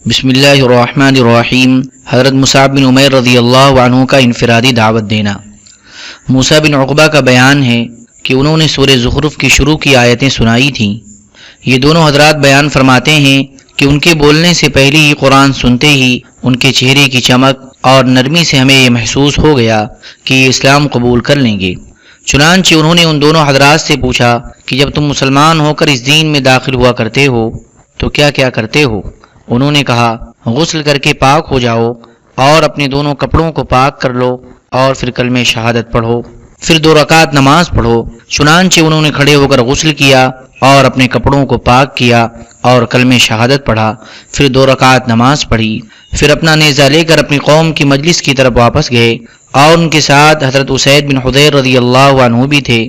بسم اللہ الرحمن الرحیم۔ حضرت مصعب بن عمیر رضی اللہ عنہ کا انفرادی دعوت دینا۔ موسیٰ بن عقبہ کا بیان ہے کہ انہوں نے سورہ زخرف کی شروع کی آیتیں سنائی تھیں۔ یہ دونوں حضرات بیان فرماتے ہیں کہ ان کے بولنے سے پہلے ہی قرآن سنتے ہی ان کے چہرے کی چمک اور نرمی سے ہمیں یہ محسوس ہو گیا کہ یہ اسلام قبول کر لیں گے۔ چنانچہ انہوں نے ان دونوں حضرات سے پوچھا کہ جب تم مسلمان ہو کر اس دین میں داخل ہوا کرتے ہو تو کیا کیا کرتے ہو؟ انہوں نے کہا، غسل کر کے پاک ہو جاؤ اور اپنے دونوں کپڑوں کو پاک کر لو اور پھر کلمہ شہادت پڑھو، پھر 2 رکعت نماز پڑھو۔ چنانچہ انہوں نے کھڑے ہو کر غسل کیا اور اپنے کپڑوں کو پاک کیا اور کلمہ شہادت پڑھا، پھر 2 رکعت نماز پڑھی، پھر اپنا نیزہ لے کر اپنی قوم کی مجلس کی طرف واپس گئے، اور ان کے ساتھ حضرت اسید بن حضیر رضی اللہ عنہ بھی تھے۔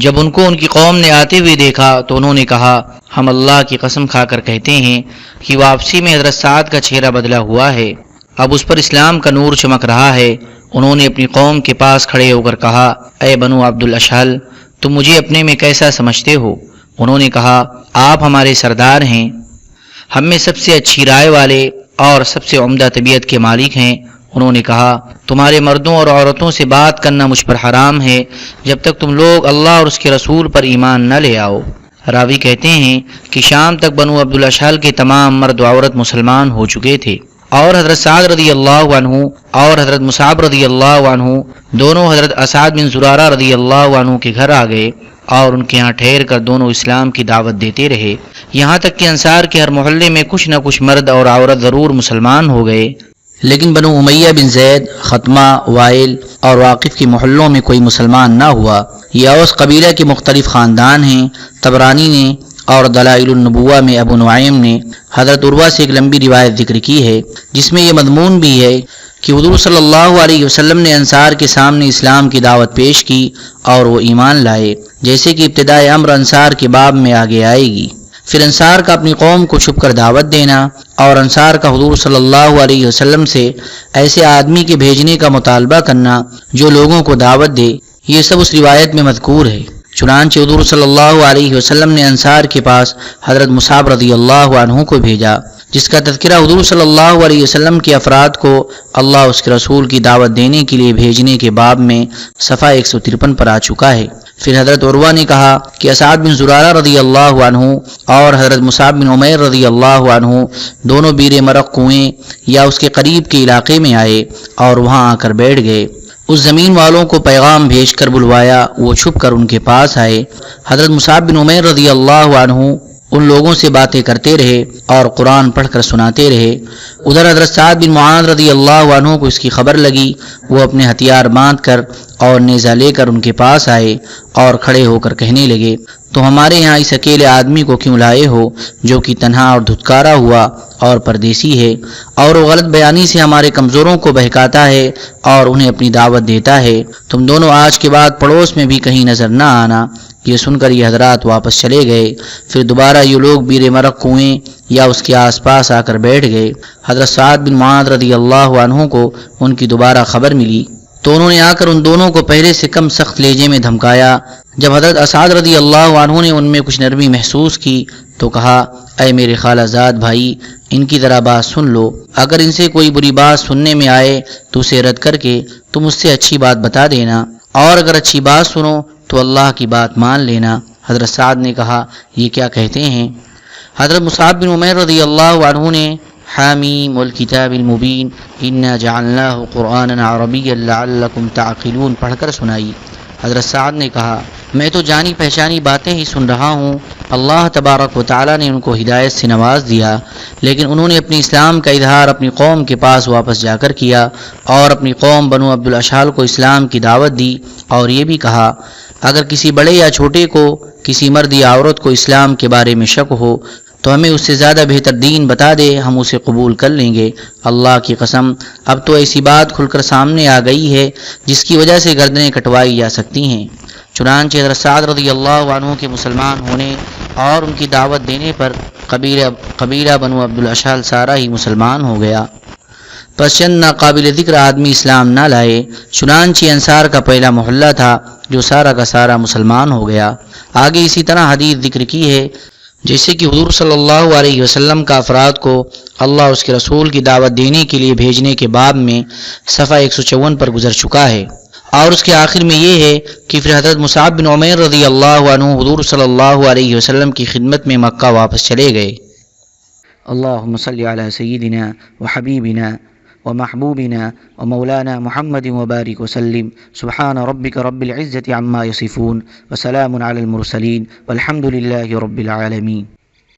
جب ان کو ان کی قوم نے آتے ہوئے دیکھا تو انہوں نے کہا، ہم اللہ کی قسم کھا کر کہتے ہیں کہ واپسی میں حضرت سعد کا چہرہ بدلا ہوا ہے، اب اس پر اسلام کا نور چمک رہا ہے۔ انہوں نے اپنی قوم کے پاس کھڑے ہو کر کہا، اے بنو عبد الاشہل، تم مجھے اپنے میں کیسا سمجھتے ہو؟ انہوں نے کہا، آپ ہمارے سردار ہیں، ہم میں سب سے اچھی رائے والے اور سب سے عمدہ طبیعت کے مالک ہیں۔ انہوں نے کہا، تمہارے مردوں اور عورتوں سے بات کرنا مجھ پر حرام ہے جب تک تم لوگ اللہ اور اس کے رسول پر ایمان نہ لے آؤ۔ راوی کہتے ہیں کہ شام تک بنو عبد الاشہل کے تمام مرد و عورت مسلمان ہو چکے تھے، اور حضرت سعد رضی اللہ عنہ اور حضرت مصعب رضی اللہ عنہ دونوں حضرت اسعد بن زرارہ رضی اللہ عنہ کے گھر آ گئے اور ان کے ہاں ٹھہر کر دونوں اسلام کی دعوت دیتے رہے، یہاں تک کہ انصار کے ہر محلے میں کچھ نہ کچھ مرد اور عورت ضرور مسلمان ہو گئے، لیکن بنو امیہ بن زید، ختمہ، وائل اور واقف کے محلوں میں کوئی مسلمان نہ ہوا۔ یہ اوس قبیلہ کے مختلف خاندان ہیں۔ طبرانی نے اور دلائل النبوہ میں ابو نعیم نے حضرت عروہ سے ایک لمبی روایت ذکر کی ہے جس میں یہ مضمون بھی ہے کہ حضور صلی اللہ علیہ وسلم نے انصار کے سامنے اسلام کی دعوت پیش کی اور وہ ایمان لائے، جیسے کہ ابتدائے امر انصار کے باب میں آگے آئے گی۔ پھر انصار کا اپنی قوم کو چھپ کر دعوت دینا اور انصار کا حضور صلی اللہ علیہ وسلم سے ایسے آدمی کے بھیجنے کا مطالبہ کرنا جو لوگوں کو دعوت دے، یہ سب اس روایت میں مذکور ہے۔ چنانچہ حضور صلی اللہ علیہ وسلم نے انصار کے پاس حضرت مصعب رضی اللہ عنہ کو بھیجا، جس کا تذکرہ حضور صلی اللہ علیہ وسلم کے افراد کو اللہ اس کے رسول کی دعوت دینے کے لیے بھیجنے کے باب میں صفحہ 153 پر آ چکا ہے۔ پھر حضرت عروہ نے کہا کہ اسعد بن زرارہ رضی اللہ عنہ اور حضرت مصعب بن عمیر رضی اللہ عنہ دونوں بیر مرق کنویں یا اس کے قریب کے علاقے میں آئے اور وہاں آ کر بیٹھ گئے۔ اس زمین والوں کو پیغام بھیج کر بلوایا، وہ چھپ کر ان کے پاس آئے۔ حضرت مصعب بن عمیر رضی اللہ عنہ ان لوگوں سے باتیں کرتے رہے اور قرآن پڑھ کر سناتے رہے۔ ادھر حضرت سعد بن معاذ رضی اللہ عنہ کو اس کی خبر لگی، وہ اپنے ہتھیار باندھ کر اور نیزہ لے کر ان کے پاس آئے اور کھڑے ہو کر کہنے لگے، تو ہمارے یہاں اس اکیلے آدمی کو کیوں لائے ہو جو کہ تنہا اور دھتکارا ہوا اور پردیسی ہے، اور وہ غلط بیانی سے ہمارے کمزوروں کو بہکاتا ہے اور انہیں اپنی دعوت دیتا ہے۔ تم دونوں آج کے بعد پڑوس میں بھی کہیں نظر نہ آنا۔ یہ سن کر یہ حضرات واپس چلے گئے۔ پھر دوبارہ یہ لوگ بیر مرق کنویں یا اس کے آس پاس آ کر بیٹھ گئے۔ حضرت سعد بن معاذ رضی اللہ عنہ کو ان کی دوبارہ خبر ملی تو انہوں نے آ کر ان دونوں کو پہلے سے کم سخت لہجے میں دھمکایا۔ جب حضرت اسعد رضی اللہ عنہ نے ان میں کچھ نرمی محسوس کی تو کہا، اے میرے خالہ زاد بھائی، ان کی ذرا بات سن لو، اگر ان سے کوئی بری بات سننے میں آئے تو اسے رد کر کے تم اس سے اچھی بات بتا دینا، اور اگر اچھی بات سنو تو اللہ کی بات مان لینا۔ حضرت سعد نے کہا، یہ کیا کہتے ہیں؟ حضرت مصعب بن عمیر رضی اللہ عنہ نے حامیم والکتاب المبین انا جعلناہ قرآنا عربیا لعلکم تعقلون پڑھ کر سنائی۔ حضرت سعد نے کہا، میں تو جانی پہچانی باتیں ہی سن رہا ہوں، اللہ تبارک و تعالیٰ نے ان کو ہدایت سے نواز دیا، لیکن انہوں نے اپنی اسلام کا اظہار اپنی قوم کے پاس واپس جا کر کیا اور اپنی قوم بنو عبد الاشہل کو اسلام کی دعوت دی، اور یہ بھی کہا، اگر کسی بڑے یا چھوٹے کو، کسی مرد یا عورت کو اسلام کے بارے میں شک ہو تو ہمیں اس سے زیادہ بہتر دین بتا دے، ہم اسے قبول کر لیں گے۔ اللہ کی قسم، اب تو ایسی بات کھل کر سامنے آ گئی ہے جس کی وجہ سے گردنیں کٹوائی جا سکتی ہیں۔ چنانچہ حضرت سعد رضی اللہ عنہ کے مسلمان ہونے اور ان کی دعوت دینے پر قبیلہ بنو عبد الاشہل سارا ہی مسلمان ہو گیا۔ پس چند ناقابل ذکر آدمی اسلام نہ لائے، چنانچہ انصار کا پہلا محلہ تھا جو سارا کا سارا مسلمان ہو گیا۔ آگے اسی طرح حدیث ذکر کی ہے، جیسے کہ حضور صلی اللہ علیہ وسلم کا افراد کو اللہ اس کے رسول کی دعوت دینے کے لیے بھیجنے کے باب میں صفحہ 154 پر گزر چکا ہے، اور اس کے آخر میں یہ ہے کہ پھر حضرت مصعب بن عمیر رضی اللہ عنہ حضور صلی اللہ علیہ وسلم کی خدمت میں مکہ واپس چلے گئے۔ اللہم صلی علی سیدنا وحبیبنا ومحبوبنا ومولانا محمد وبارک وسلم۔ سبحان ربک رب العزة عما یصفون وسلام علی المرسلین والحمد للہ رب العالمین۔